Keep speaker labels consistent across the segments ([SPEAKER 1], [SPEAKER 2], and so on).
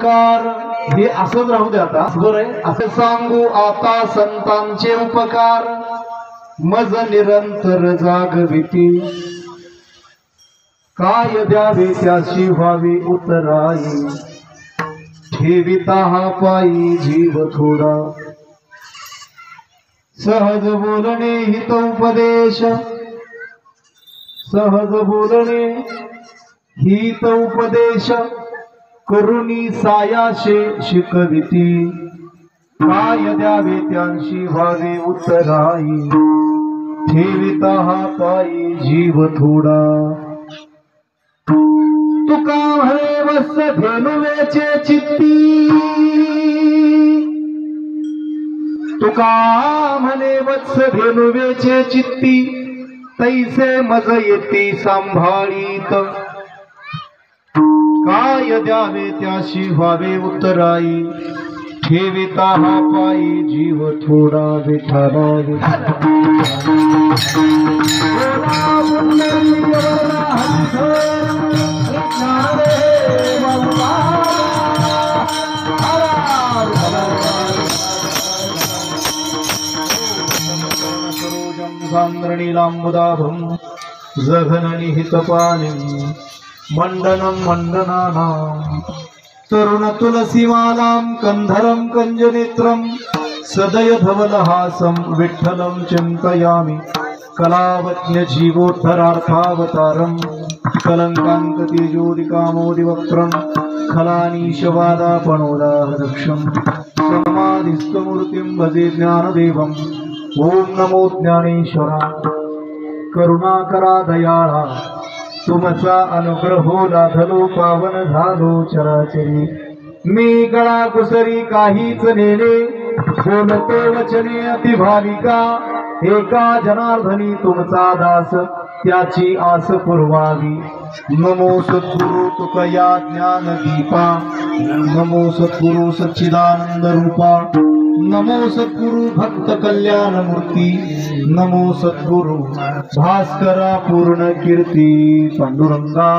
[SPEAKER 1] Car हे असंच राहू दे आता बरं असं सांगू आता संतांचे उपकार मज निरंतर जागविती काय द्यावे त्याशी व्हावे उतराई ठेविता हा पायी जीव थोडा सहज बोलणे हितोपदेश सहज बोलणे हितोपदेश करुणी सायाशे शिकविती काय द्यावे त्यांशी व्हावे उतराई ठेविता हा पायी जीव थोडा तुका हरे वत्स धेनुवेचे चित्ती तुका म्हणे वत्स धेनुवेचे चित्ती तैसे मज येती सांभाळीत काय द्यावे त्याशी व्हावे उतराई ठेविता हा पायी जीव थोडा विठाला सांद्रणीलांबुदाभं जघननिहितपाणिं मंडनं मंडनानां तरुण तुलसीमालां कंधरं कंजनेत्रं सदय धवलहासं विठ्ठलं चिन्तयामि कलावज्ञ जीवोद्धरार्थावतारं कलङ्काङ्कतेजोदिकामोदिवक्त्रं खलानीशवादापणोदाहरक्षं समाधिस्थमूर्तिं भजे ज्ञानदेवम् ओम नमो ज्ञानेश्वरा करुणाकरा दयाळा तुमचा अनुग्रहो लाधलो पावन झालो चराचरी मी गळा कुसरी काहीच नेले बोलतो वचने अतिभाविका एका जनार्दनी तुमचा दास त्याची आस पुरवावी नमो सद्गुरु तुकया ज्ञान दीपा नमो सद्गुरु सच्चिदानंद रूपा नमो सद्गुरु भक्त कल्याण मूर्ती नमो सद्गुरु भास्करा पूर्ण कीर्ती पांडुरंगा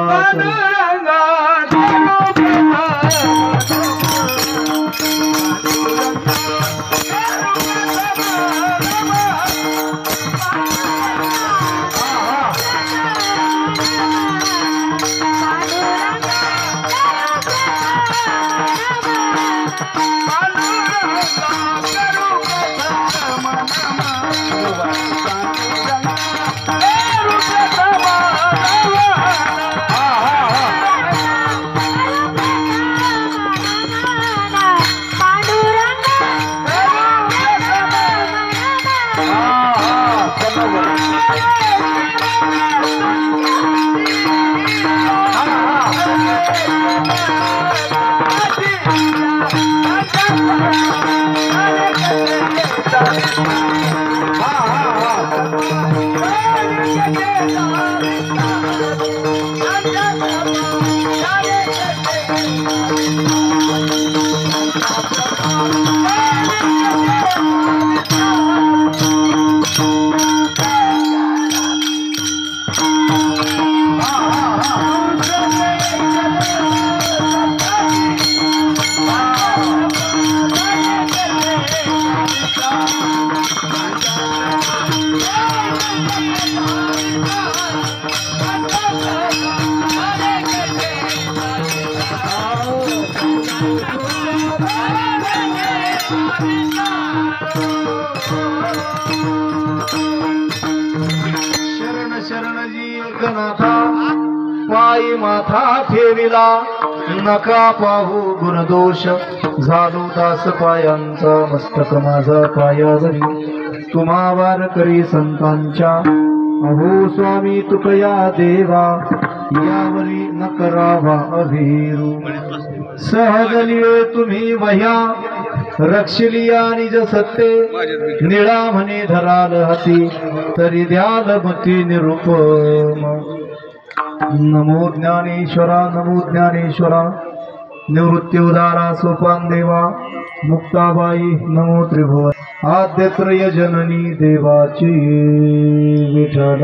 [SPEAKER 1] एकनाथा पायी माथा ठेविला नका पाहू गुणदोष झालो दास पायांचा मस्तक माझा पायावरी तुम्हा वारकरी संतांच्या अहो स्वामी तुकया देवा यावरी न करावा अभिरू सहज लिळे तुम्ही वह्या रक्षलिया निज सत्ते निळा म्हणे धराल हाती तरी द्याल मती निरुपम नमो ज्ञानेश्वरा निवृत्ती उदारा सोपान देवा मुक्ताबाई नमो त्रिभुवन आद्यत्रय जननी देवाची विठ्ठल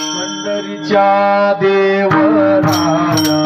[SPEAKER 1] पंढरीच्या देवराया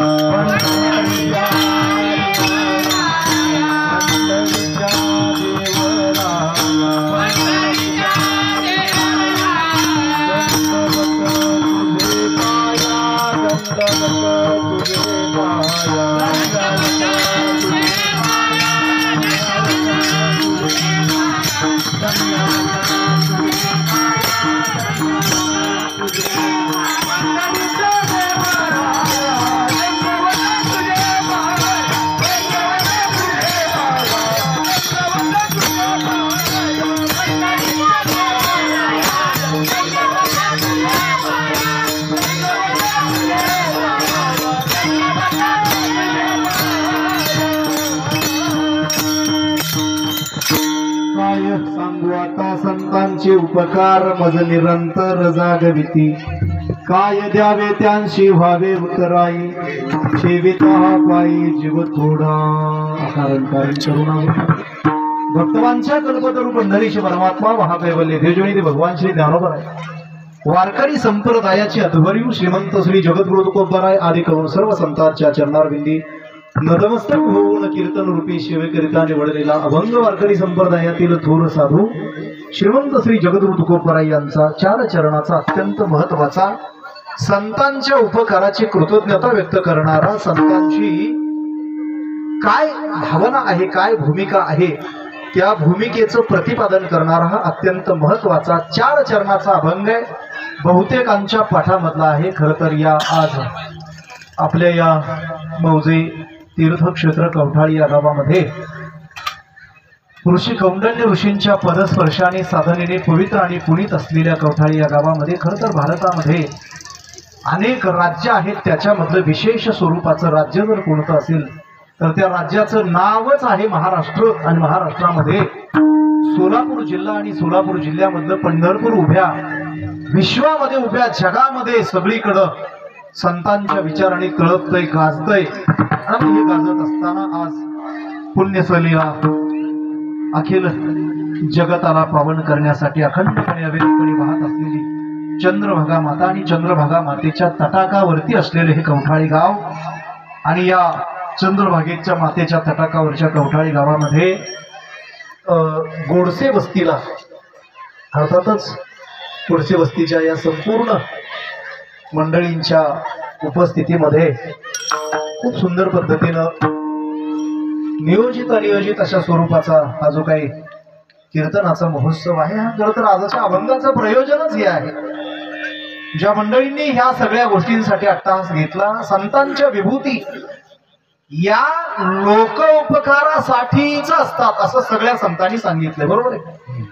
[SPEAKER 1] संतांचे उपकार मज निरंतर जागविती काय द्यावे त्यांशी व्हावे उतराई सेविता पायी जीव थोडा करुणा भक्तवांच्या कल्पतरू पंढरीश परमात्मा महाकैवल्य देवजनी ते भगवान श्री ज्ञानोबा आहे वारकरी संप्रदायाची अध्वर्यू श्रीमंत श्री जगद्गुरु तुकोबराय आदी करून सर्व संतांच्या चरणारविंदी नतमस्तक होऊन कीर्तन रूपी सेवेकरिता निवडलेला अभंग वारकरी संप्रदायातील थोर साधू श्रीमंत श्री जगद्गुरु तुकोबराय यांचा चार चरणाचा अत्यंत महत्वाचा संतांच्या उपकाराची कृतज्ञता व्यक्त करणारा संतांची काय भावना आहे काय भूमिका आहे त्या भूमिकेचं प्रतिपादन करणारा हा अत्यंत महत्वाचा चार चरणाचा अभंग आहे बहुतेकांच्या पाठामधला आहे खरं तर या आज आपल्या या मौजे तीर्थक्षेत्र कवठाळी या गावामध्ये ऋषी कौंडण्य ऋषींच्या पदस्पर्शाने साधनेने पवित्र आणि पुनीत असलेल्या कवठाळी या गावामध्ये खरं तर भारतामध्ये अनेक राज्य आहेत त्याच्यामधलं विशेष स्वरूपाचं राज्य जर कोणतं असेल तर त्या राज्याचं नावच आहे महाराष्ट्र आणि महाराष्ट्रामध्ये सोलापूर जिल्हा आणि सोलापूर जिल्ह्यामधलं पंढरपूर उभ्या विश्वामध्ये उभ्या जगामध्ये सगळीकडं संतांच्या विचाराने कळतय गाजतय आणि हे गाजत असताना आज पुण्यसलीला अखिल जगताला पावन करण्यासाठी अखंडपणे अविरतपणे वाहत असलेली चंद्रभागा माता आणि चंद्रभागा मातेच्या तटाकावरती असलेले हे कवठाळी गाव आणि या चंद्रभागेच्या मातेच्या तटाकावरच्या कवठाळी गावामध्ये गोडसे वस्तीला अर्थातच गोडसे वस्तीच्या या संपूर्ण मंडळींच्या उपस्थितीमध्ये खूप सुंदर पद्धतीनं नियोजित अनियोजित अशा स्वरूपाचा हा जो काही कीर्तनाचा महोत्सव आहे हा खरं तर आजच्या अभंगाचं प्रयोजनच हे आहे. ज्या मंडळींनी ह्या सगळ्या गोष्टींसाठी अट्टहास घेतला संतांच्या विभूती या लोक उपकारासाठीच असतात असं सगळ्या संतांनी सांगितले. बरोबर आहे.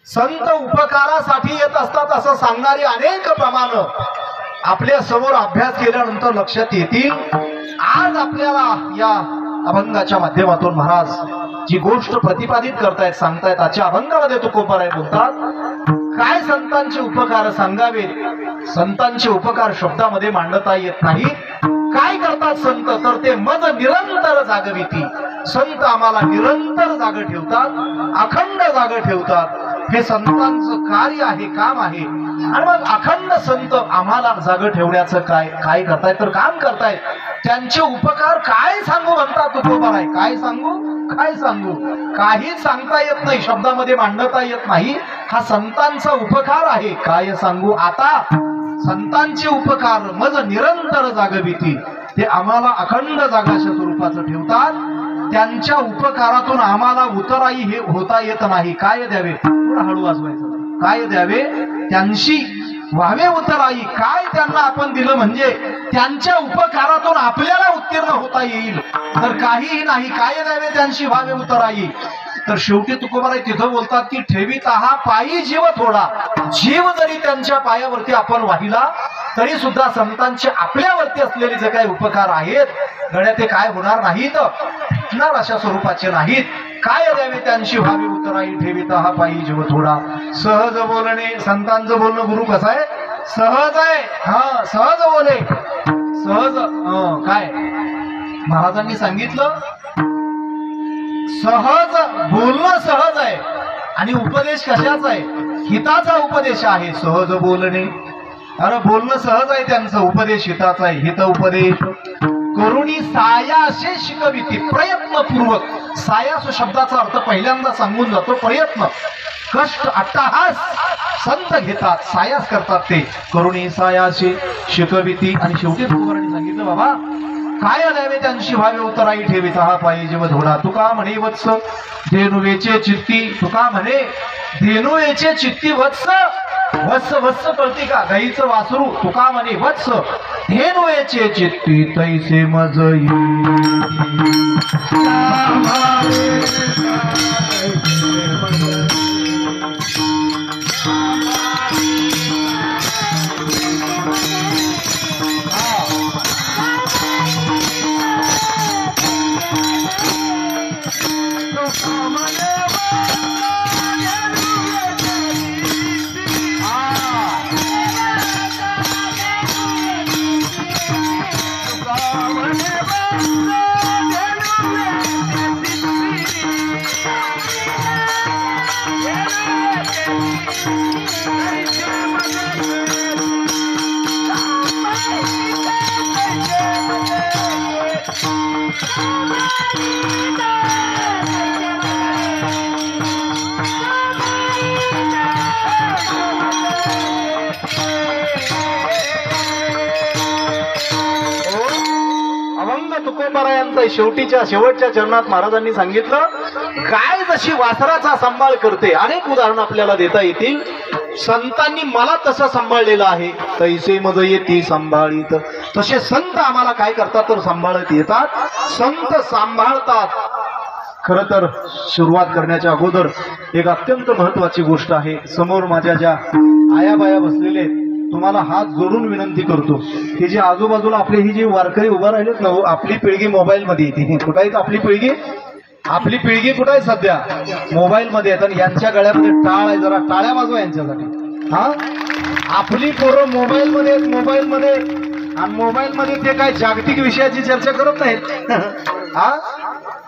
[SPEAKER 1] संत उपकारासाठी येत असतात असं सांगणारी अनेक प्रमाण आपल्या समोर अभ्यास केल्यानंतर लक्षात येतील. आज आपल्याला या अभंगाच्या माध्यमातून महाराज जी गोष्ट प्रतिपादित करतायत सांगतायत आजच्या अभंगामध्ये तुकोबाराय बोलतात काय संतांचे उपकार सांगावेत. संतांचे उपकार शब्दामध्ये मांडता येत नाही. काय करतात संत तर ते मज निरंतर जागविती. संत आम्हाला निरंतर जाग ठेवतात अखंड जाग ठेवतात. हे संतांचं कार्य आहे काम आहे. आणि मग अखंड संत आम्हाला जाग ठेवण्याचं काय करतायत तर काम करतायत. त्यांचे उपकार काय सांगू म्हणतात तुकोबाराय. काय सांगू काहीच सांगता येत नाही शब्दामध्ये मांडता येत नाही. हा संतांचा उपकार आहे. काय सांगू आता संतांचे उपकार मज निरंतर जागविती ते आम्हाला अखंड जागाच्या स्वरूपाचं ठेवतात. त्यांच्या उपकारातून आम्हाला उतराई हे होता येत नाही. काय द्यावे थोडं हळू वाजवायचं. काय द्यावे त्यांची व्हावे उतराई. काय त्यांना आपण दिलं म्हणजे त्यांच्या उपकारातून आपल्याला उत्तीर्ण होता येईल तर काहीही नाही. काय द्यावे त्यांची व्हावे उतराई. तर शेवटी तुकोबाराय तिथं बोलतात की ठेवीत हा पायी जीव थोडा. जीव जरी त्यांच्या पायावरती आपण वाहिला तरी सुद्धा संतांचे आपल्यावरती असलेले जे काही उपकार आहेत गड्या ते काय होणार नाहीत भेटणार अशा स्वरूपाचे नाहीत. काय द्यावे त्यांची व्हावी उतराई ठेवीत हा पायी जीव थोडा. सहज बोलणे संतांचं बोलणं गुरु कसं आहे सहज आहे. हा सहज बोले सहज काय महाराजांनी सांगितलं सहज बोलणं सहज आहे आणि उपदेश कशाचा आहे हिताचा उपदेश आहे. सहज बोलणे अरे बोलणं सहज आहे त्यांचं उपदेश हिताचा आहे. हित उपदेश करुणी सायाशे शिकविती प्रयत्नपूर्वक. सायास शब्दाचा अर्थ पहिल्यांदा सांगून जातो प्रयत्न कष्ट अट्टहास संत घेतात सायास करतात ते करुणी सायाशे शिकविती. आणि शेवटी तुकोबारांनी सांगितलं बाबा काय द्यावे त्यांची व्हावे उतराई ठेवीत हा पायी जीव थोडा. तुका म्हणे वत्स धेनुवेचे चित्ती. तुका म्हणे धेनुवेचे चित्ती वत्स. वत्स वत्स कळते का गाईचं वासरू. तुका म्हणे वत्स धेनुवेचे चित्ती तैसे मज तुकोबारायांचा शेवटच्या चरणात महाराजांनी सांगितलं गाय जशी वासराचा सांभाळ करते. अनेक उदाहरण आपल्याला देता येतील. संतांनी मला तसं सांभाळलेलं आहे. तैसे मज येती सांभाळीत. तसे संत आम्हाला काय करतात तर सांभाळत येतात. संत सांभाळतात. खर तर सुरुवात करण्याच्या अगोदर एक अत्यंत महत्वाची गोष्ट आहे. समोर माझ्या ज्या आयाबाया बसलेले तुम्हाला हात जोडून विनंती करतो की जे आजूबाजूला आपले ही जी वारकरी उभा राहिलेत ना आपली पिळगी मोबाईल मध्ये येते. कुठं आहे आपली पिळगी कुठं आहे सध्या मोबाईल मध्ये आहेत. आणि यांच्या गळ्यामध्ये टाळ आहे. जरा टाळ्या वाजवा यांच्यासाठी. हा आपली पोरं मोबाईल मध्ये आणि मोबाईल मध्ये ते काय जागतिक विषयाची चर्चा करत नाहीत. हा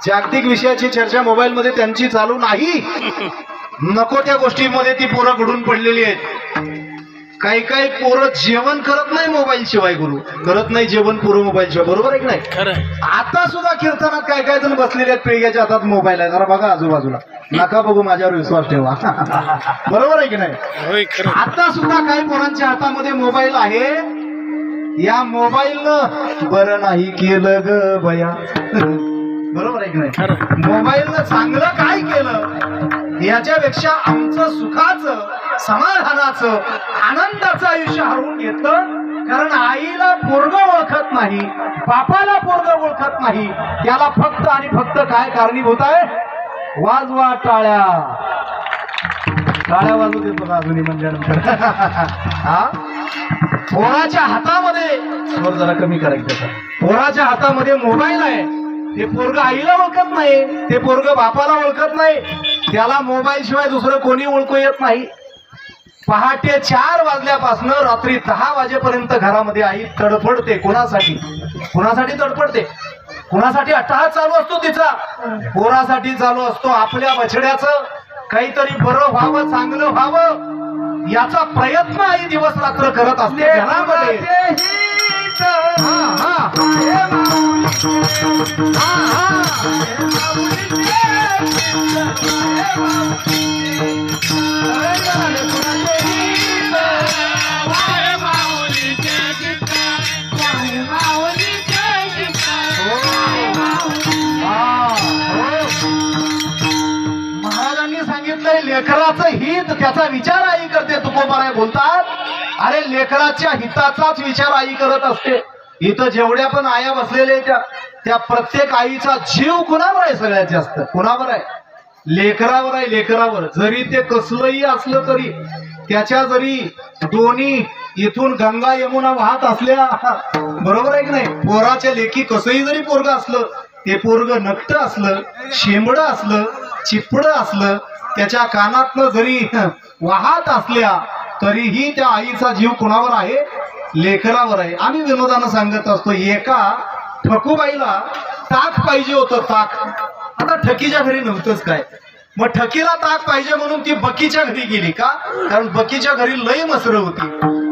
[SPEAKER 1] जागतिक विषयाची चर्चा मोबाईल मध्ये त्यांची चालू नाही. नको त्या गोष्टीमध्ये ती पोरं घडून पडलेली आहेत. काही काही पोरं जेवण करत नाही मोबाईल शिवाय, गुरु करत नाही जेवण पोरं मोबाईल शिवाय. बरोबर आहे की नाही? खरं. आता सुद्धा कीर्तनात काय काय जण बसलेले आहेत, पेग्याच्या हातात मोबाईल आहे. जरा बघा आजूबाजूला, नका बघू, माझ्यावर विश्वास ठेवा. बरोबर आहे की नाही? आता सुद्धा काही पोरांच्या हातामध्ये मोबाईल आहे. या मोबाईलनं बरं नाही केलं ग बया. बरोबर आहे की नाही? मोबाईलनं चांगलं काय केलं याच्यापेक्षा आमचं सुखाचं, समाधानाचं, आनंदाचं आयुष्य हरवून घेतलं. कारण आईला पोरगं ओळखत नाही, बापाला पोरगं ओळखत नाही. त्याला फक्त आणि फक्त काय कारणीभूत आहे? वाजवा टाळ्या. टाळ्या वाजवू देत बघा अजूनही म्हणजे हा. पोराच्या हातामध्ये, स्वर जरा कमी करायचं, पोराच्या हातामध्ये मोबाईल आहे. ते पोरग आईला ओळखत नाही, ते पोरग बापाला ओळखत नाही. त्याला मोबाईल शिवाय दुसरं कोणी ओळखू येत नाही. पहाटे 4 वाजल्यापासून रात्री 10 वाजेपर्यंत घरामध्ये आई तडफडते. कोणासाठी? कोणासाठी तडफडते? कोणासाठी अट्टहास चालू असतो तिचा? पोरासाठी चालू असतो. आपल्या बछड्याचं काहीतरी बरं व्हावं, चांगलं व्हावं याचा प्रयत्न आई दिवस रात्र करत असते घरामध्ये. महाराजांनी सांगितलंय लेकराचं हित त्याचा विचार आई करते. तुकोबाराय बोलतात, अरे लेकराच्या हिताचाच विचार आई करत असते. इथं जेवढ्या पण आया बसलेल्या त्या प्रत्येक आईचा जीव कुणावर आहे? सगळ्यात जास्त कुणावर आहे? लेकरावर आहे. लेकरावर. जरी ते कसलंही असलं तरी, त्याच्या जरी दोन्ही इथून गंगा यमुना वाहत असल्या, बरोबर आहे की नाही? पोराच्या लेखी कसंही जरी पोरग असलं, ते पोरग नकट असलं, शेंबड असलं, चिपड असलं, त्याच्या कानातनं जरी वाहत असल्या तरीही त्या आईचा जीव कुणावर आहे? लेकरावर आहे. आम्ही विनोदानं सांगत असतो, एका ठकूबाईला ताक पाहिजे होतं, ताक. आता ठकीच्या घरी नव्हतंच काय, मग ठकीला ताक पाहिजे म्हणून ती बकीच्या घरी गेली. का? कारण बकीच्या घरी लई मसरं होती.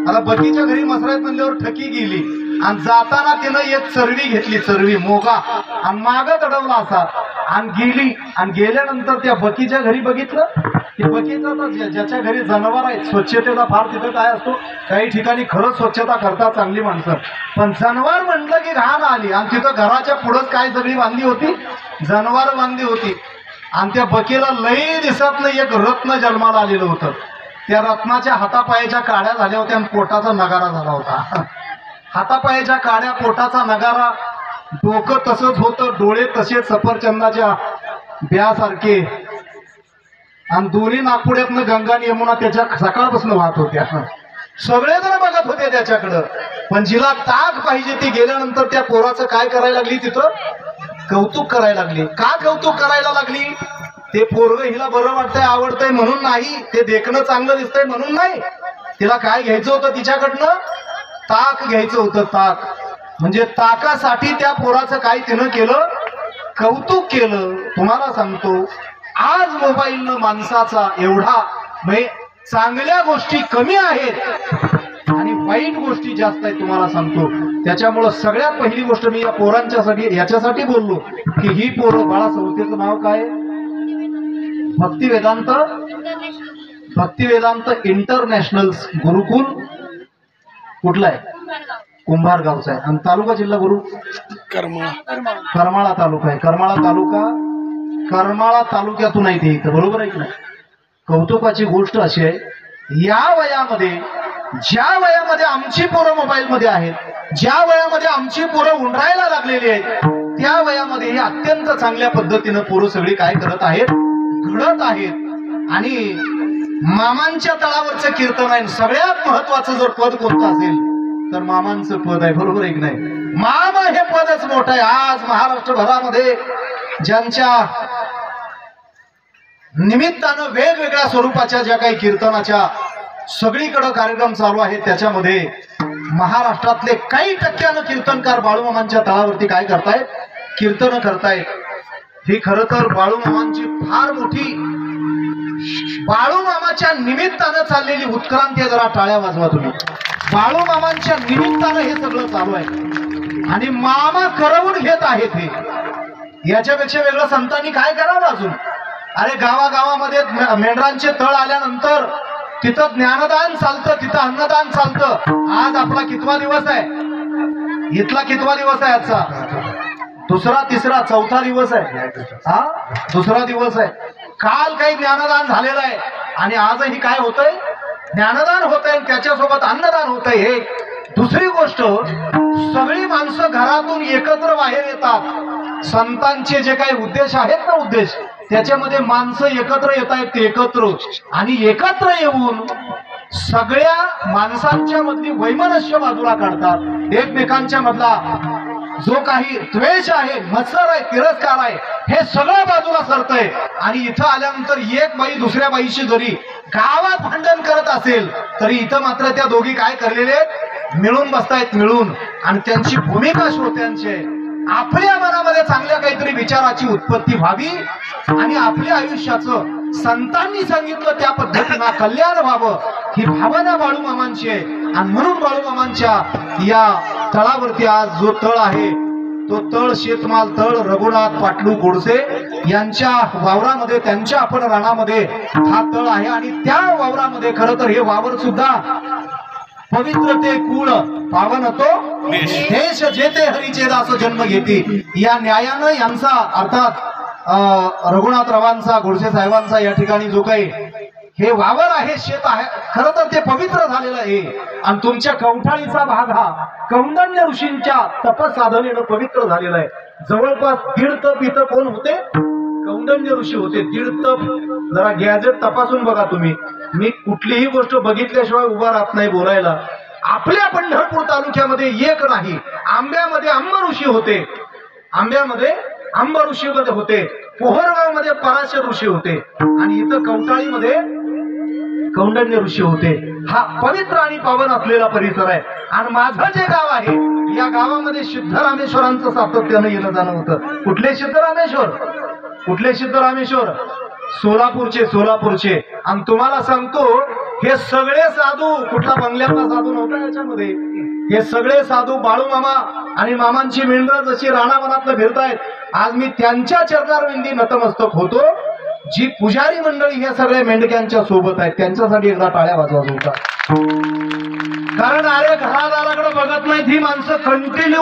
[SPEAKER 1] आता बकीच्या घरी मसरायत म्हणल्यावर ठकी गेली आणि जाताना तिनं एक चरवी घेतली, चरवी मोगा, आणि मागं तडवला असा आणि गेली. आणि गेल्यानंतर त्या बकीच्या घरी बघितलं, ते बकीचं ज्याच्या घरी जनावर आहेत, स्वच्छतेचा फार तिथं काय असतो, काही ठिकाणी खरंच स्वच्छता करतात चांगली माणसं, पण जनावर म्हटलं की घाण आली. आणि तिथं घराच्या पुढंच काय सगळी बांधली होती? जनावर बांधली होती. आणि त्या बकीला लई दिवसातलं एक रत्न जन्माला आलेलं होतं. त्या रत्नाच्या हातापायाच्या काड्या झाल्या होत्या आणि पोटाचा नगारा झाला होता. हातापायाच्या काड्या, पोटाचा नगारा, डोकं तसंच होतं, डोळे तसेच सफरचंदाच्या ब्यासारखे, आणि दोन्ही नागपुड्यातनं गंगा आणि यमुना त्याच्या सकाळपासून वाहत होत्या. सगळेजण बघत होते त्याच्याकडं. पण जिला ताक पाहिजे ती गेल्यानंतर त्या पोराचं काय करायला लागली? तिथं कौतुक करायला लागली. का कौतुक करायला लागली? ते पोरग हिला बरं वाटतंय, आवडतंय म्हणून नाही, ते देखणं चांगलं दिसतंय म्हणून नाही. तिला काय घ्यायचं होतं? तिच्याकडनं ताक घ्यायचं होतं, ताक. म्हणजे ताकासाठी त्या पोराचं काय तिनं केलं? कौतुक केलं. तुम्हाला सांगतो, आज मोबाईलनं माणसाचा एवढा, म्हणजे चांगल्या गोष्टी कमी आहेत आणि वाईट गोष्टी जास्त आहेत, तुम्हाला सांगतो. त्याच्यामुळं सगळ्यात पहिली गोष्ट मी या पोरांच्यासाठी याच्यासाठी बोललो की ही पोरं, बाळा संस्थेचं नाव काय? भक्तिवेदांत इंटरनॅशनल गुरुकुल. कुठला आहे? कुंभार गावचा आहे. आणि तालुका जिल्हा गुरु करमाळा तालुका आहे. करमाळा तालुक्यातून आहे ते इथं. बरोबर आहे की नाही? कौतुकाची गोष्ट अशी आहे, या वयामध्ये, ज्या वयामध्ये आमची पोरं मोबाईल मध्ये आहेत, ज्या वयामध्ये आमची पोरं उंडरायला लागलेली आहेत, त्या वयामध्ये हे अत्यंत चांगल्या पद्धतीनं पोरं सगळी काय करत आहेत? घडत आहेत. आणि मामांच्या तळावरचं कीर्तन आहे. सगळ्यात महत्वाचं जर पद कोणतं असेल तर मामांचं पद आहे. बरोबर आहे की नाही? मामा हे पदच मोठं आहे. आज महाराष्ट्रभरामध्ये ज्यांच्या निमित्तानं वेगवेगळ्या स्वरूपाच्या ज्या काही कीर्तनाच्या सगळीकडे कार्यक्रम चालू आहेत, त्याच्यामध्ये महाराष्ट्रातले काही टक्क्यानं कीर्तनकार बाळूमामांच्या तळावरती काय करतायत? कीर्तन करतायत. ही खरं तर बाळूमामांची फार मोठी बाळूमामाच्या निमित्तानं चाललेली उत्क्रांती आहे, जरा टाळ्या वाजवा तुम्ही. बाळूमामांच्या निमित्तानं हे सगळं चालू आहे आणि मामा करवून घेत आहेत. हे याच्यापेक्षा वेगळं संतांनी काय करावं अजून? अरे गावागावामध्ये मेंढरांचे तळ आल्यानंतर तिथं ज्ञानदान चालतं, तिथं अन्नदान चालतं. आज आपला कितवा दिवस आहे? इथला कितवा दिवस आहे आजचा? दुसरा, तिसरा, चौथा दिवस आहे. हा, दुसरा दिवस आहे. काल काही ज्ञानदान झालेलं आहे आणि आजही काय होतंय? ज्ञानदान होतंय, त्याच्यासोबत अन्नदान होतंय. हे दुसरी गोष्ट, सगळी माणसं घरातून एकत्र बाहेर येतात. संतांचे जे काही उद्देश आहेत ना, उद्देश, त्याच्यामध्ये माणसं एकत्र येत आहेत. ते एकत्र आणि एकत्र येऊन सगळ्या माणसांच्या मधली वैमनस्य बाजूला काढतात. एकमेकांच्या मधला जो काही द्वेष आहे, मत्सर आहे, तिरस्कार आहे, हे सगळं बाजूला सरतंय. आणि इथं आल्यानंतर एक बाई दुसऱ्या बाईशी जरी गावात भांडण करत असेल तरी इथं मात्र त्या दोघी काय करलेले आहेत? मिळून बसतायत, मिळून. आणि त्यांची भूमिका श्रोत्यांची आहे, आपल्या मनामध्ये चांगल्या काहीतरी विचाराची उत्पत्ती व्हावी आणि आपल्या आयुष्याचं संतांनी सांगितलं त्या पद्धतीनं कल्याण व्हावं, ही भावना बाळूमामांची आहे. आणि म्हणून बाळूमामांच्या या तळावरती आज जो तळ आहे तो तळ शेतमाल तळ रघुनाथ पाटलू गोडसे यांच्या वावरामध्ये, त्यांच्या आपण रानामध्ये हा तळ आहे. आणि त्या वावरामध्ये खरं तर हे वावर सुद्धा पवित्र ते कुळ पावन तो देश जेते हरीचे दास जन्म घेती, या न्यायानं यांचा अर्थात रघुनाथरावांचा, गोडसे साहेबांचा या ठिकाणी जो काही हे वावर आहे, शेत आहे, खरं तर ते पवित्र झालेलं आहे. आणि तुमच्या कवठाळीचा भाग हा कौंडण्य ऋषींच्या तपसाधनेनं पवित्र झालेला आहे. जवळपास 1.5 तप इथं कोण होते? कौंडण्य ऋषी होते. 1.5 तप. जरा गॅजेट तपासून बघा तुम्ही. मी कुठलीही गोष्ट बघितल्याशिवाय उभा राहत नाही बोलायला. आपल्या पंढरपूर तालुक्यामध्ये एक नाही, आंब्यामध्ये आंब ऋषी होते, आंब्यामध्ये आंब ऋषी होते, पोहरगाव मध्ये पराशर ऋषी होते आणि इथं कवटाळीमध्ये कौंडण्य ऋषी होते. हा पवित्र आणि पावन असलेला परिसर आहे. आणि माझं जे गाव आहे या गावामध्ये सिद्धरामेश्वरांचं सातत्यानं येणं जाणं होतं. कुठले सिद्धरामेश्वर? कुठले सिद्धरामेश्वर? सोलापूरचे. आणि तुम्हाला सांगतो, हे सगळे साधू, कुठला बंगल्यातला साधू नव्हता याच्यामध्ये, हे सगळे साधू बाळूमामा आणि मामांची मेंढर जशी राणावनातनं फिरतायत, आज मी त्यांच्या चरणारविंदी नतमस्तक होतो. जी पुजारी मंडळी ह्या सगळ्या मेंढक्यांच्या सोबत आहेत, त्यांच्यासाठी एकदा टाळ्या वाजवायचा होता. कारण अरे घरादाराकडे बघत नाहीत ही माणसं. कंटिन्यू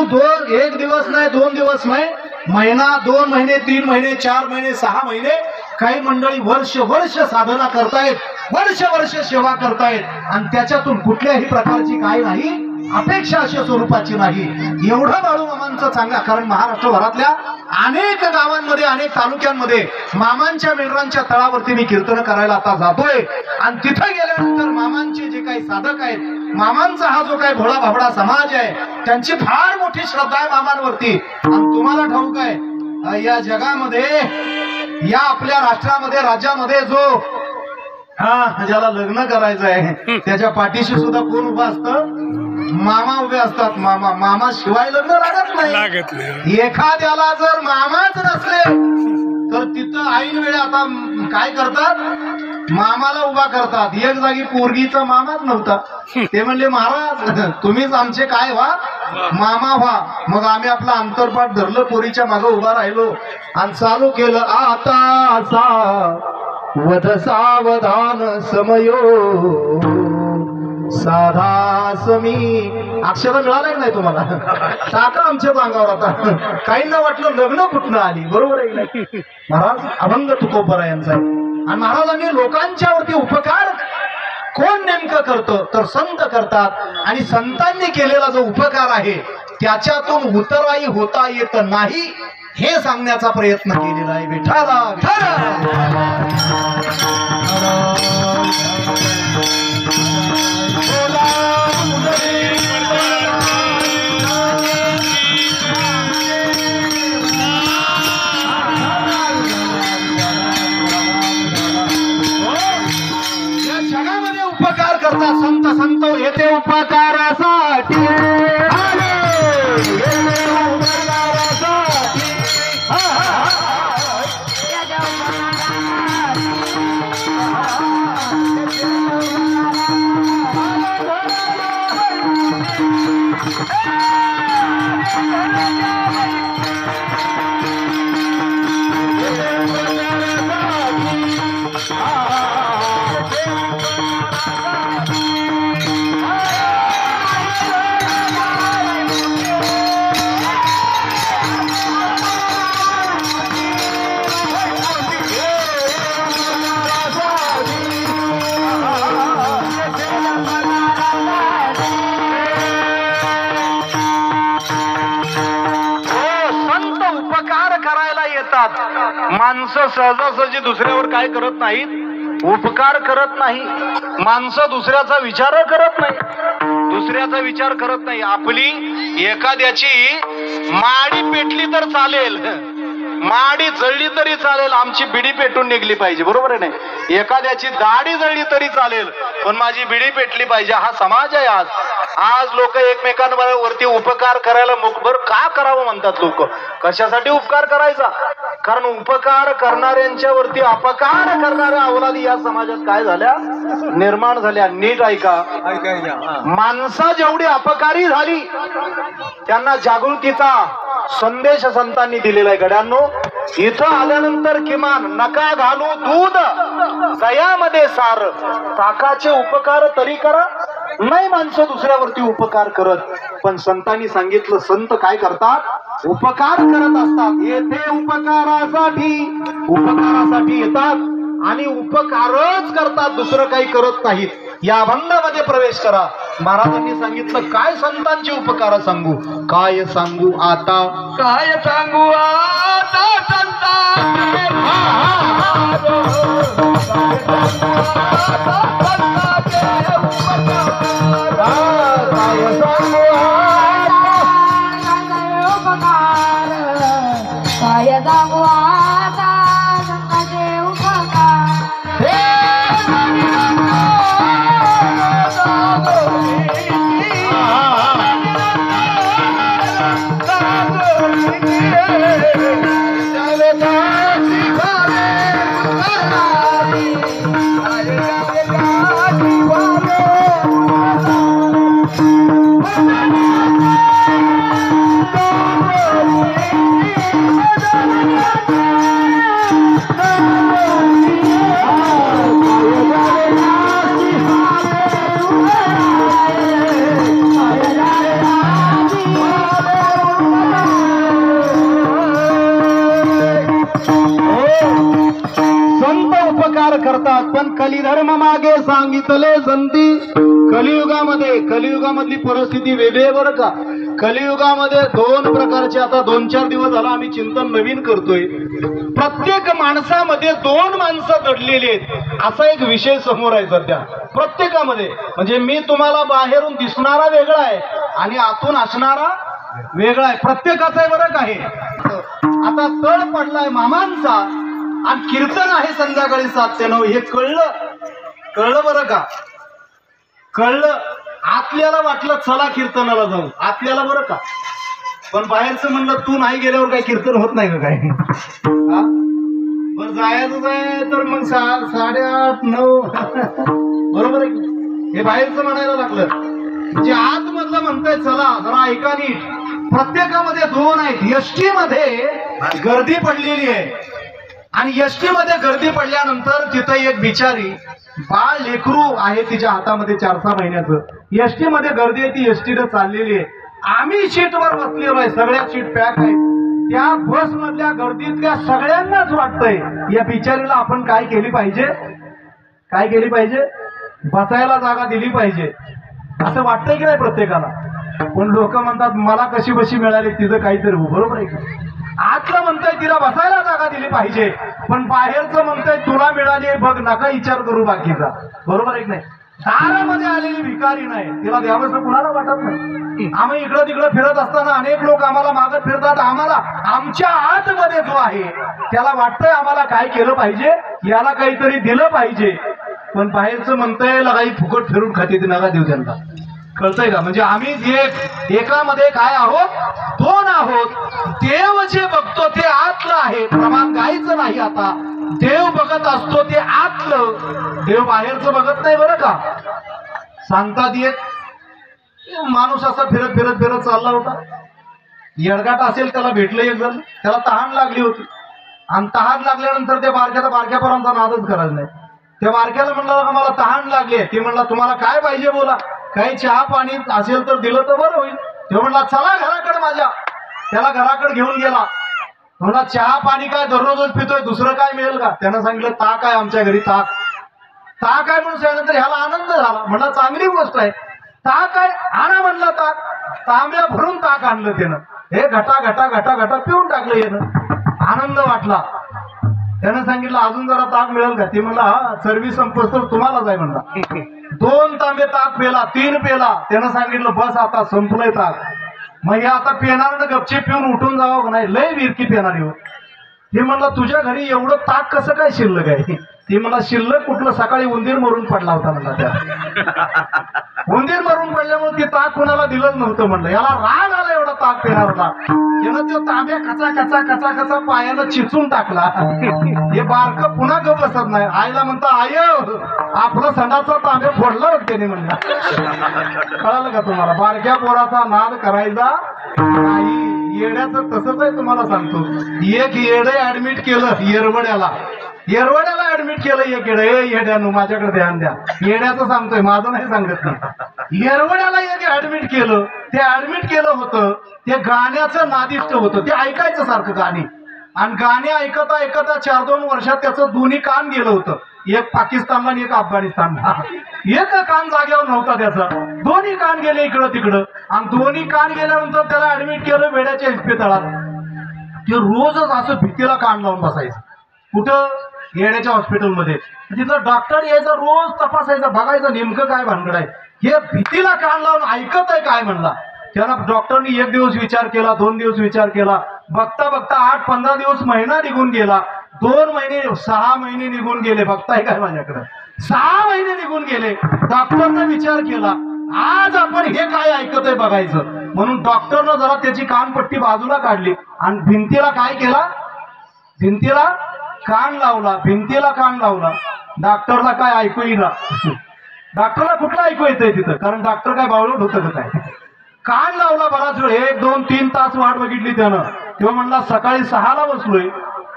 [SPEAKER 1] 1 दिवस नाही, 2 दिवस नाही, महिना, 2 महिने, 3 महिने, 4 महिने, 6 महिने, काही मंडळी वर्ष साधना करतायत, वर्ष सेवा करतायत. आणि त्याच्यातून कुठल्याही प्रकारची काय नाही, अपेक्षा अशा स्वरूपाची नाही. एवढं बाळूमामांचं चांगलं. कारण महाराष्ट्रभरातल्या अनेक गावांमध्ये, अनेक तालुक्यांमध्ये मामांच्या मेंढरांच्या तळावरती मी कीर्तन करायला आता जातोय. आणि तिथं गेल्यानंतर मामांचे जे काही साधक आहेत, मामांचा हा जो काही भोळा भाबडा समाज आहे, त्यांची फार मोठी श्रद्धा आहे मामांवरती. आणि तुम्हाला ठाऊक आहे, या जगामध्ये, या आपल्या राष्ट्रामध्ये, राज्यामध्ये जो ज्याला लग्न करायचं आहे त्याच्या पाठीशी सुद्धा कोण उभा असतं? मामा उभे असतात. मामा शिवाय लग्न लागत नाही. एखाद्याला जर मामाच नसले तर तिथं ऐन वेळे आता काय करतात? मामाला उभा करतात. एक जागी पोरगीचा मामाच नव्हता, ते म्हणले महाराज तुम्हीच आमचे काय व्हा, मामा व्हा. मग आम्ही आपला अंतरपाठ धरलं, पोरीच्या मागं उभा राहिलो आणि चालू केलं, आता असा वध सावधान समयो साधा समी. अक्षर मिळालं नाही तुम्हाला? टाका आमच्या अंगावर आता. काहींना वाटलं लग्न कुठनं आली. बरोबर आहे महाराज? अभंग तुकोबरा यांचा आहे. आणि महाराजांनी लोकांच्यावरती उपकार कोण नेमकं करतं तर संत करतात. आणि संतांनी केलेला जो उपकार आहे त्याच्यातून उतराई होता येत नाही, हे सांगण्याचा प्रयत्न केलेला आहे. विठाला या जगामध्ये उपकार करता संत येते उपकारासाठी. माणसं सहजासहजी दुसऱ्यावर काय करत नाहीत, उपकार करत नाही. माणसं दुसऱ्याचा विचार करत नाही, दुसऱ्याचा विचार करत नाही. आपली एखाद्याची माडी पेटली तर चालेल, माडी जळली तरी चालेल, आमची बिडी पेटून निघली पाहिजे, बरोबर आहे नाही. एखाद्याची दाढी जळली तरी चालेल, पण माझी बिडी पेटली पाहिजे. हा समाज आहे आज. आज लोक एकमेकांवरती उपकार करायला मुखभर का करावं म्हणतात लोक. कशासाठी उपकार करायचा? कारण उपकार करणाऱ्यांच्या वरती अपकार करणाऱ्या अवलादी या समाजात काय झाल्या, निर्माण झाल्या. नीट ऐका, माणसं जेवढी अपकारी झाली त्यांना जागृतीचा संदेश संतांनी दिलेला आहे. गड्यांनो, इथं आल्यानंतर किमान नका घालू दूध दयामध्ये सार, ताकाचे उपकार तरी करा. नाही माणसं दुसऱ्यावरती उपकार करत, पण संतांनी सांगितलं, संत काय करतात, उपकार करत असतात. येथे उपकारासाठी येतात आणि उपकारच करतात, दुसरं काही करत नाहीत. या बंधामध्ये प्रवेश करा. महाराजांनी सांगितलं, काय संतांचे उपकार सांगू, काय सांगू आता, काय सांगू आता संतांचे, करतात. पण कलिधर्म मागे सांगितले संती. कलियुगामधली परिस्थिती वेगळी बरं का. कलियुगामध्ये दोन प्रकारचे, आता 2-4 दिवस झाला आम्ही चिंतन नवीन करतोय. प्रत्येक माणसामध्ये 2 माणसं दडलेली आहेत, असा एक विषय समोर आहे सध्या प्रत्येकामध्ये. म्हणजे मी तुम्हाला बाहेरून दिसणारा वेगळा आहे आणि आतून असणारा वेगळा आहे, प्रत्येकाचा आहे बरं का. हे आता तळ पडलाय मामांचा आणि कीर्तन आहे संध्याकाळी 7 ते 9. हे कळलं बरं का, कळलं. आपल्याला वाटलं चला कीर्तनाला जाऊ, आपल्याला बरं का. पण बाहेरचं म्हणलं तू नाही गेल्यावर काही कीर्तन होत नाही का काय. बरं जायचं आहे तर मग 8:30-9 बरोबर आहे. हे बाहेरचं म्हणायला लागलं. जे आतमधलं म्हणताय चला जरा ऐका नीट. प्रत्येकामध्ये 2 आहेत. एसटी मध्ये गर्दी पडलेली आहे आणि एसटी मध्ये गर्दी पडल्यानंतर तिथं एक बिचारी बाळ लेकरू आहे, तिच्या हातामध्ये 4-6 महिन्याचं. एसटी मध्ये गर्दी आहे, ती एसटीने चाललेली आहे. आम्ही सीटवर बसलेलो आहे, सगळ्या सीट पॅक आहेत. त्या बस मधल्या गर्दीतल्या सगळ्यांनाच वाटतंय या बिचारीला आपण काय केली पाहिजे, काय केली पाहिजे, बसायला जागा दिली पाहिजे, असं वाटतंय की नाही प्रत्येकाला. पण लोक म्हणतात मला कशी बशी मिळाली, तिचं काहीतरी बरोबर आहे. आतलं म्हणताय तिला बसायला जागा दिली पाहिजे, पण बाहेरचं म्हणताय तुला मिळाली बघ, नका विचार करू बाकीचा, बरोबर आहे की नाही. दारामध्ये आलेली भिकारी नाही, तिला द्यावंसं कुणाला वाटत नाही. आम्ही इकडं तिकडं फिरत असताना अनेक लोक आम्हाला मागत फिरतात. आम्हाला आमच्या आतमध्ये जो आहे त्याला वाटतंय आम्हाला काय केलं पाहिजे, याला काहीतरी दिलं पाहिजे. पण बाहेरचं म्हणतंय लगाई फुकट फिरून खाते, ती नका देऊ त्यांना. कळतंय का. म्हणजे आम्ही एकामध्ये काय आहोत, 2 आहोत. देव जे बघतो ते आतलं आहे, प्रमाण गायचं नाही. आता देव बघत असतो ते आतलं, देव बाहेरचं बघत नाही बरं का. सांगतात एक माणूस असा फिरत फिरत फिरत चालला होता. येडगाट असेल, त्याला भेटलं एक जण, त्याला तहान लागली होती. आणि तहान लागल्यानंतर त्या बारक्यापर्यंत नादच करायला नाही. त्या बारक्याला म्हणलं मला तहान लागली. ती म्हणला तुम्हाला काय पाहिजे बोला, काही चहा पाणी असेल तर दिलं तर बरं होईल. ते म्हणला चला घराकडे माझ्या. त्याला घराकडे घेऊन गेला. म्हणला चहा पाणी काय दररोजच पितोय, दुसरं काय मिळेल का. त्यानं सांगितलं ताक आहे आमच्या घरी, ताक आहे म्हणून सांगितलं. ह्याला आनंद झाला. म्हणला चांगली गोष्ट आहे, ताक आहे आणा म्हणलं. ताक तांब्या भरून ताक आणलं त्यानं. हे घटा घटा घटा घटा पिऊन टाकलं. यानं आनंद वाटला. त्यानं सांगितलं अजून जरा ताक मिळेल का? ती म्हणला हा, चरबी संपस तर तुम्हालाच आहे म्हणला. 2 तांबे ताक पेला, 3 पेला. त्यानं सांगितलं बस आता संपलंय ताक. मग हे आता पेणार ना गपचे पिऊन उठून जावं का नाही? लय विरकी पेणार हो. ते म्हणलं तुझ्या घरी एवढं ताक कसं काय शिल्लक आहे? ती मला शिल्लक कुठलं, सकाळी उंदीर मरून पडला होता म्हणला. त्या उंदीर मरून पडल्यामुळे ते ताक कुणाला दिलंच नव्हतं म्हणलं. याला राग आला एवढा ताक पेणार होता. त्यानं तो तांब्या कचा कचा कचा कचा पायानं चिचून टाकला. हे बारक पुन्हा गप बसत नाही. आईला म्हणता आय आपला संडाचा तांब्या फोडला होता त्याने म्हणला. कळालं का तुम्हाला? बारक्या पोराचा नाद करायचा नाही. येड्याचं तसंच आहे तुम्हाला सांगतो. एक येडे ऍडमिट केलं येरवड्याला ऍडमिट केलं. एक येडं येड्यानं माझ्याकडे ध्यान द्या. येड्याचं सांगतोय, माझं नाही सांगत नाही. येरवड्याला एक ऍडमिट केलं. ते ऍडमिट केलं होतं ते गाण्याचं नादिष्ट होतं. ते ऐकायचं सारखं गाणी. आणि गाणी ऐकता ऐकता 4-2 वर्षात त्याचं दोन्ही कान गेलं होतं. एक पाकिस्तानला आणि एक अफगाणिस्तानला. एक कान जागेवर नव्हता त्याचा. दोन्ही कान गेले इकडं तिकडं. आणि दोन्ही कान गेल्यानंतर त्याला ऍडमिट केलं वेड्याच्या इस्पितळात. ते रोजच असं भीतीला कान लावून बसायचं. कुठं? येड्याच्या हॉस्पिटलमध्ये. तिथं डॉक्टर यायचा, रोज तपासायचा, बघायचं नेमकं काय भानगड आहे. हे भीतीला कान लावून ऐकत आहे काय म्हणला. त्याला डॉक्टरनी 1 दिवस विचार केला, 2 दिवस विचार केला. बघता बघता 8-15 दिवस, महिना निघून गेला. 2 महिने, 6 महिने निघून गेले. बघताय काय माझ्याकडे? 6 महिने निघून गेले. डॉक्टरने विचार केला आज आपण हे काय ऐकत आहे बघायचं. म्हणून डॉक्टरनं जरा त्याची कानपट्टी बाजूला काढली आणि भिंतीला काय केला? भिंतीला कान लावला. भिंतीला कान लावला. डॉक्टरला काय ऐकू येईना. डॉक्टरला कुठलं ऐकू येतंय तिथं? कारण डॉक्टर काय बावळट होतं का काय? कान लावला बराच वेळ. 1-2-3 तास वाट बघितली त्यानं. तेव्हा म्हणला सकाळी 6ला बसलोय,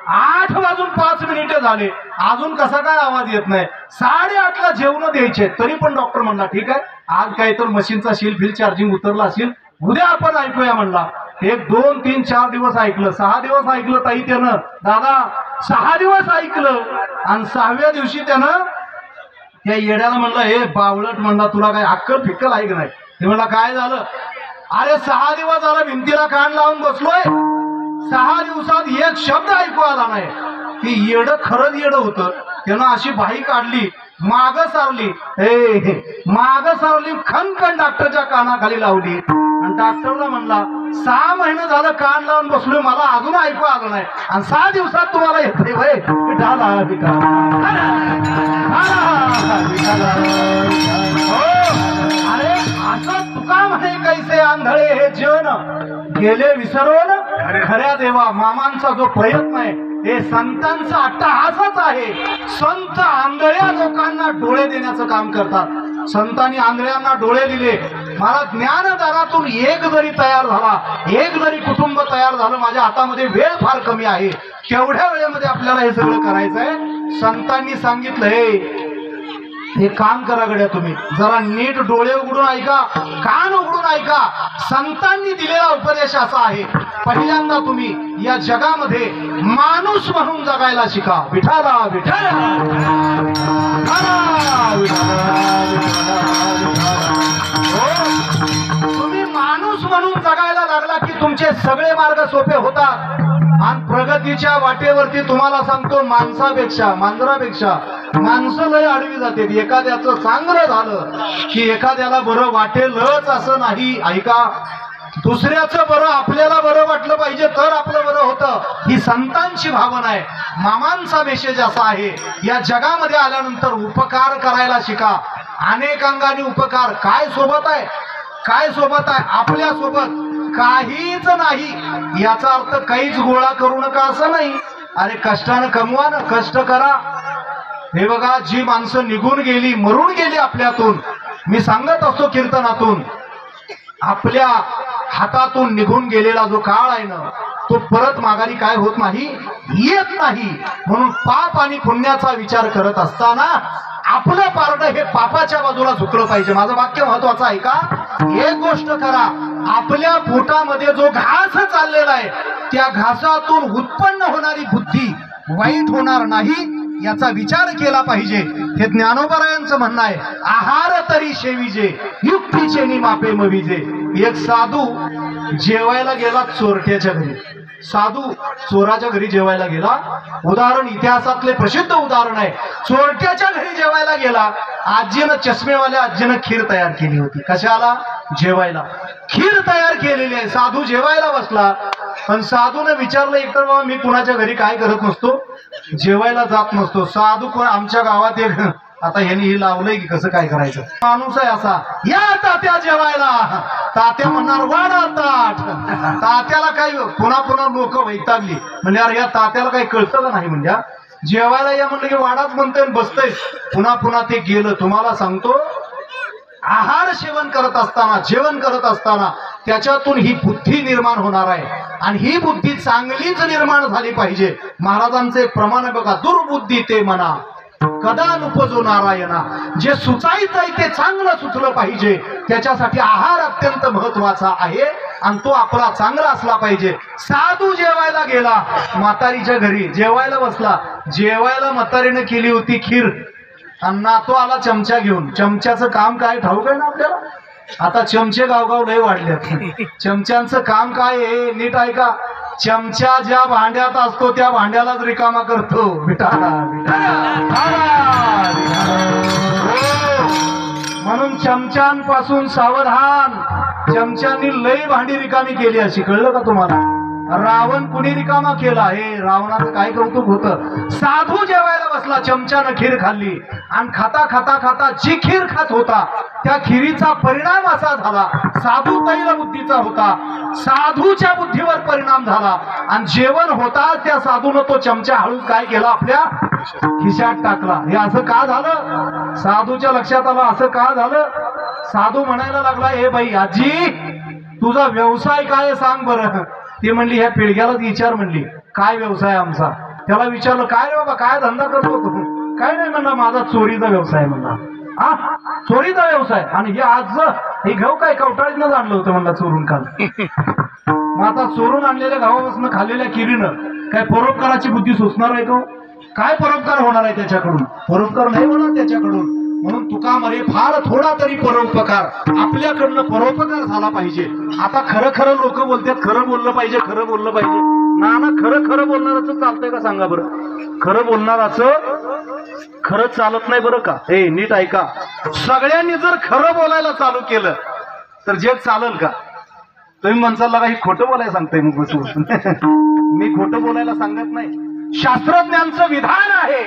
[SPEAKER 1] 8:05 झाले, अजून कसा काय आवाज येत नाही. 8:30ला जेवण द्यायचे. तरी पण डॉक्टर म्हणला ठीक आहे, आज काही तर मशीनचा बिल चार्जिंग उतरला असेल, उद्या आपण ऐकूया म्हणला. 1-2-3-4 दिवस ऐकलं. 6 दिवस ऐकलं ताई त्यानं. दादा 6 दिवस ऐकलं. आणि 6व्या दिवशी त्यानं त्या येड्याला म्हणलं हे बावळट म्हणला तुला काय अक्कल फिक्कल आहे का नाही? ते म्हणला काय झालं? अरे 6 दिवस झाला भिंतीला कान लावून बसलोय, 6 दिवसात एक शब्द ऐकू आला नाही. ती येडं खरंच येडं होतं. त्यानं अशी बाई काढली, माग सारली, माग सारली, खनखन डॉक्टरच्या कानाखाली लावली. आणि डॉक्टरला म्हणला 6 महिने झालं कान लावून बसलोय, मला अजून ऐकू आलं नाही, आणि 6 दिवसात तुम्हाला येतंय वय? अरे असं तुका म्हणे कैसे आंधळे हे जन गेले विसरून खऱ्या देवा. मामांचा जो प्रयत्न आहे हे संतांचा अट्टहासच आहे. संत आंधळ्या लोकांना डोळे देण्याचं काम करतात. संतांनी आंधळ्यांना डोळे दिले. मला ज्ञानदारातून एक जरी तयार झाला, एक जरी कुटुंब तयार झालं, माझ्या हातामध्ये वेळ फार कमी आहे, तेवढ्या वेळेमध्ये आपल्याला हे सगळं करायचं आहे. संतांनी सांगितलं हे काम करा गड्या, तुम्ही जरा नीट डोळे उघडून ऐका, कान उघडून ऐका. संतांनी दिलेला उपदेश असा आहे, पहिल्यांदा तुम्ही या जगामध्ये माणूस म्हणून जगायला शिका. विठाला विठाला तुम्ही माणूस म्हणून जगायला लागला की तुमचे सगळे मार्ग सोपे होतात. आणि प्रगतीच्या वाटेवरती तुम्हाला सांगतो, माणसापेक्षा मांजरापेक्षा माणसं लय आडवी जाते. एखाद्याचं चांगलं झालं की एखाद्याला बरं वाटेलच असं नाही. ऐका, दुसऱ्याचं बरं आपल्याला बरं वाटलं पाहिजे तर आपलं बरं होतं, ही संतांची भावना आहे. मामांचा मेसेज असा आहे, या जगामध्ये आल्यानंतर उपकार करायला शिका. अनेक अंगाने उपकार. काय सोबत आहे? काय सोबत आहे? आपल्या सोबत काहीच नाही. याचा अर्थ काहीच गोळा करू नका असं नाही. अरे कष्टानं कमवा ना, कष्ट करा. हे बघा, जी माणसं निघून गेली, मरून गेली आपल्यातून, मी सांगत असतो कीर्तनातून, आपल्या हातातून निघून गेलेला जो काळ आहे ना, तो परत माघारी काय होत नाही, येत नाही. म्हणून पाप आणि पुण्याचा विचार करत असताना आपलं पारडं हे पापाच्या बाजूला झुकलं पाहिजे. माझं वाक्य महत्वाचं आहे का? एक गोष्ट करा, आपल्या पोटामध्ये जो घास चाललेला आहे त्या घासातून उत्पन्न होणारी बुद्धी वाईट होणार नाही याचा विचार केला पाहिजे. हे ज्ञानोबरायांचं म्हणणं आहे. आहार तरी शेविजे, युक्तीचे नि मापे मविजे. एक साधू जेवायला गेला चोरट्याच्या घरी. साधू चोराच्या घरी जेवायला गेला. उदाहरण इतिहासातले प्रसिद्ध उदाहरण आहे. चोरट्याच्या घरी जेवायला गेला. आजीनं, चष्मेवाल्या आजीनं खीर तयार केली होती. कशाला? जेवायला. खीर तयार केलेली आहे. साधू जेवायला बसला. पण साधूने विचारलं, एकतर बाबा मी कुणाच्या घरी काय करत नसतो, जेवायला जात नसतो. साधू कोण? आमच्या गावात एक, आता ह्यांनी हे लावलंय की कसं काय करायचं, माणूस आहे असा, या तात्या जेवायला. तात्या म्हणणार वाढा ताट. तात्याला काही पुन्हा पुन्हा लोक वैतागली, म्हणजे अरे या तात्याला काही कळतं का नाही, म्हणजे जेवायला या म्हणलं की वाडाच म्हणतोय बसतोय. पुन्हा पुन्हा ते गेलं. तुम्हाला सांगतो, आहार सेवन करत असताना, जेवण करत असताना त्याच्यातून ही बुद्धी निर्माण होणार आहे. आणि ही बुद्धी चांगलीच निर्माण झाली पाहिजे. महाराजांचे एक प्रमाण आहे बघा, दुर्बुद्धी ते म्हणा कदा नुपजो नारायणा. जे सुचायचं आहे ते चांगलं सुचलं पाहिजे. त्याच्यासाठी आहार अत्यंत महत्वाचा आहे आणि तो आपला चांगला असला पाहिजे. साधू जेवायला गेला, म्हातारीच्या घरी जेवायला बसला. जेवायला म्हातारीने केली होती खीर आणि नातो आला चमचा घेऊन. चमच्याचं काम काय ठाऊक आहे ना आपल्याला? आता चमचे गावगाव लय वाढले. चमच्यांचं काम काय आहे नीट ऐका. चमचा ज्या भांड्यात असतो त्या भांड्यालाच रिकामा करतो. म्हणून चमच्यांपासून सावधान. चमच्यांनी लय भांडी रिकामी केली अशी, कळलं का तुम्हाला? रावण कुणी रिकामा केला? हे रावणाचं काय कौतुक होतं. साधू जेवायला बसला, चमच्यानं खीर खाल्ली आणि खाता खाता खाता जी खीर खात होता त्या खिरीचा परिणाम असा झाला, साधू तैल बुद्धीचा होता, साधूच्या बुद्धीवर परिणाम झाला. आणि जेवण होता त्या साधूनं तो चमचा हळूच काय केला, आपल्या खिशात टाकला. हे असं का झालं? साधूच्या लक्षात आलं असं का झालं. साधू म्हणायला लागला, हे बाई आजी तुझा व्यवसाय काय सांग बरं. ती म्हणली, ह्या पिढग्यालाच विचार. म्हणली, काय व्यवसाय आमचा? त्याला विचारलं, काय रे बाबा काय धंदा करतो तू? काय नाही म्हणला, माझा चोरीचा व्यवसाय. म्हणला, हा चोरीचा व्यवसाय? आणि हे आज हे घेऊ काय कवटाळीनं आणलं होतं म्हणला चोरून काल. मग आता चोरून आणलेल्या गावापासून खाल्लेल्या किरीनं काय परोपकाराची बुद्धी सुचणार आहे का? काय परोपकार होणार आहे त्याच्याकडून? परोपकार नाही होणार त्याच्याकडून. म्हणून तुका मरे फार थोडा तरी परोपकार, आपल्याकडनं परोपकार झाला पाहिजे. आता खरं खरं लोक बोलतात, खरं बोललं पाहिजे, खरं बोललं पाहिजे. ना खरं खरं बोलणाराचं चालतंय का सांगा बरं? खरं बोलणाराचं खरं चालत नाही बरं का. हे नीट ऐका, सगळ्यांनी जर खरं बोलायला चालू केलं तर जग चालेल का? तुम्ही म्हणसाल लागा ही खोटं बोलायला सांगताय मग बसून. मी खोटं बोलायला सांगत नाही. शास्त्रज्ञांचं विधान आहे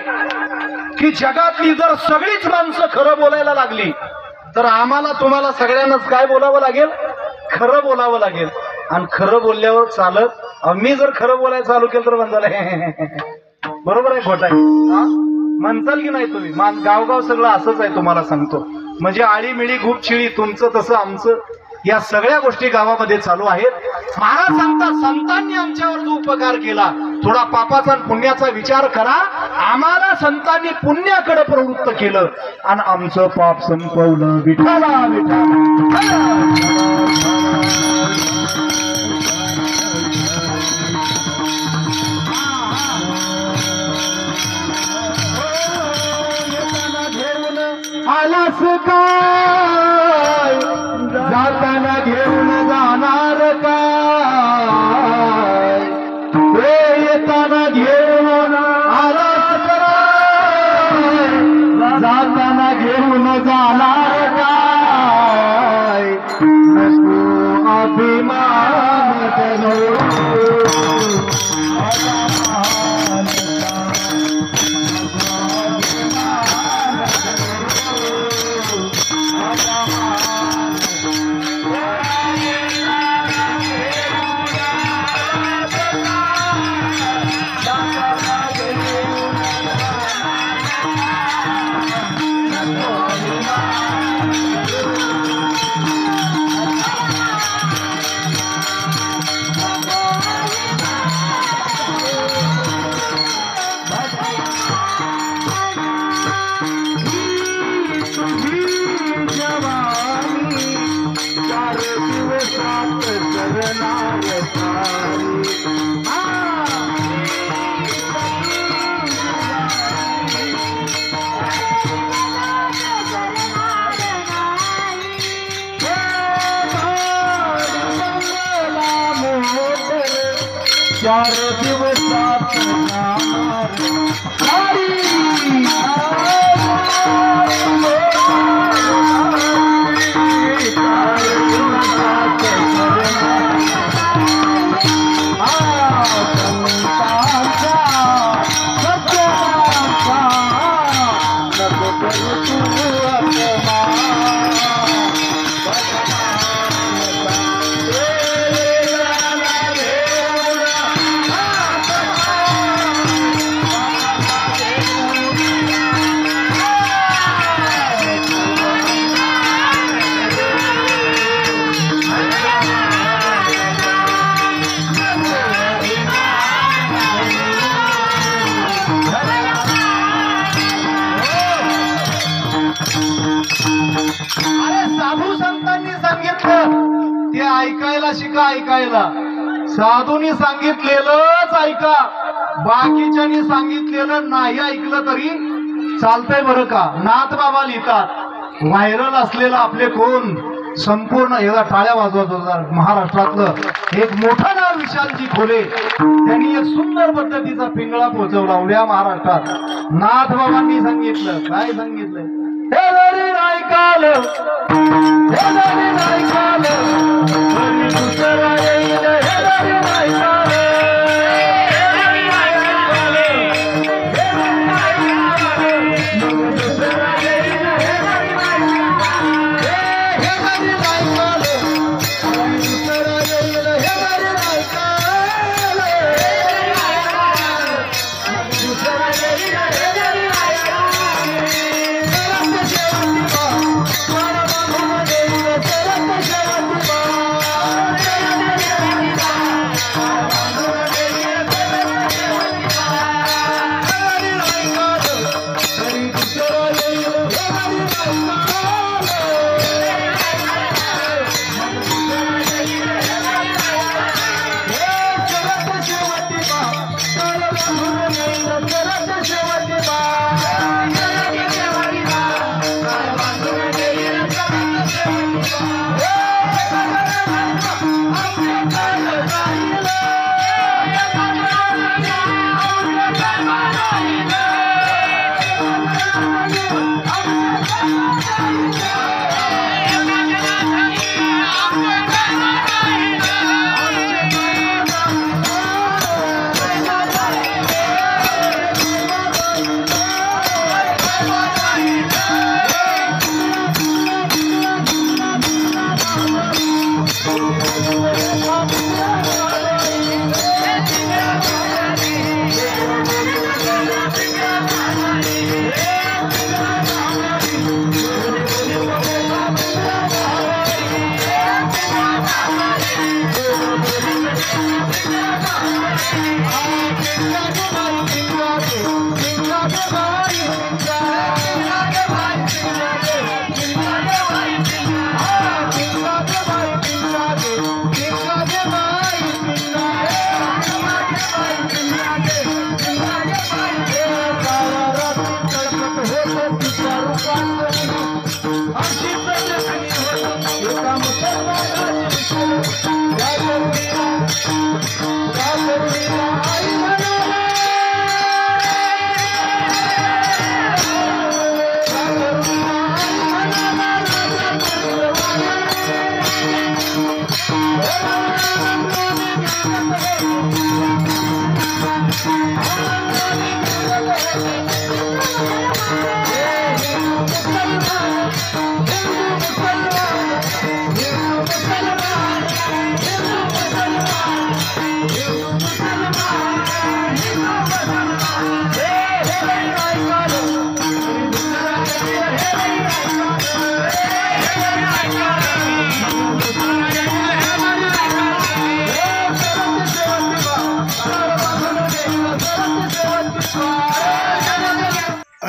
[SPEAKER 1] की जगातली जर सगळीच माणसं खरं बोलायला लागली तर आम्हाला तुम्हाला सगळ्यांनाच काय बोलावं लागेल? खरं बोलावं लागेल. आणि खरं बोलल्यावर चालत, मी जर खरं बोलायला चालू केलं तर म्हणताल बरोबर आहे खोटं आहे म्हणताल की नाही तुम्ही? गावगाव सगळं असंच आहे तुम्हाला सांगतो. म्हणजे आळीमिळी गुप चिळी, तुमचं तसं आमचं, या सगळ्या गोष्टी गावामध्ये चालू आहेत. महाराज सांगतात, संतांनी आमच्यावर जो उपकार केला थोडा पापाचा आणि पुण्याचा विचार करा. आम्हाला संतांनी पुण्याकडे प्रवृत्त केलं आणि आमचं पाप संपवलं. विठाला विठाला. आलास काय जाताना घेऊन जाणार काय? येताना घेऊन आलास काय जाताना घेऊन जाणार काय? नको अभिमान चार दिवसात जाणार हरी साधू संतांनी सांगितलं ते ऐकायला शिका. ऐकायला साधूंनी सांगितलेलंच ऐका, बाकीच्यांनी सांगितलेलं नाही ऐकलं तरी चालतंय बरं का. नाथ बाबा लिहितात व्हायरल असलेलं आपले कोण संपूर्ण एकदा टाळ्या वाजवत होता महाराष्ट्रातलं एक मोठं नाव विशालजी खोले, त्यांनी एक सुंदर पद्धतीचा पिंगळा पोहोचवला उड्या महाराष्ट्रात. नाथ बाबांनी सांगितलं काय सांगितलं, हे जरी नाही काल हे जरी नाही काल तरी दुसरा येईल, हे जरी नाही काल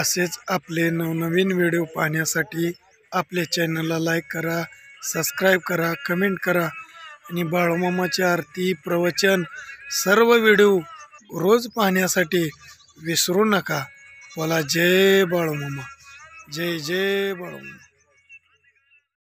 [SPEAKER 2] असेच आपले नवनवीन व्हिडिओ पाहण्यासाठी आपल्या चॅनलला लाईक करा, सबस्क्राईब करा, कमेंट करा आणि बाळूमामाची आरती प्रवचन सर्व व्हिडिओ रोज पाहण्यासाठी विसरू नका. बोला जय बाळूमामा, जय जय बाळूमामा.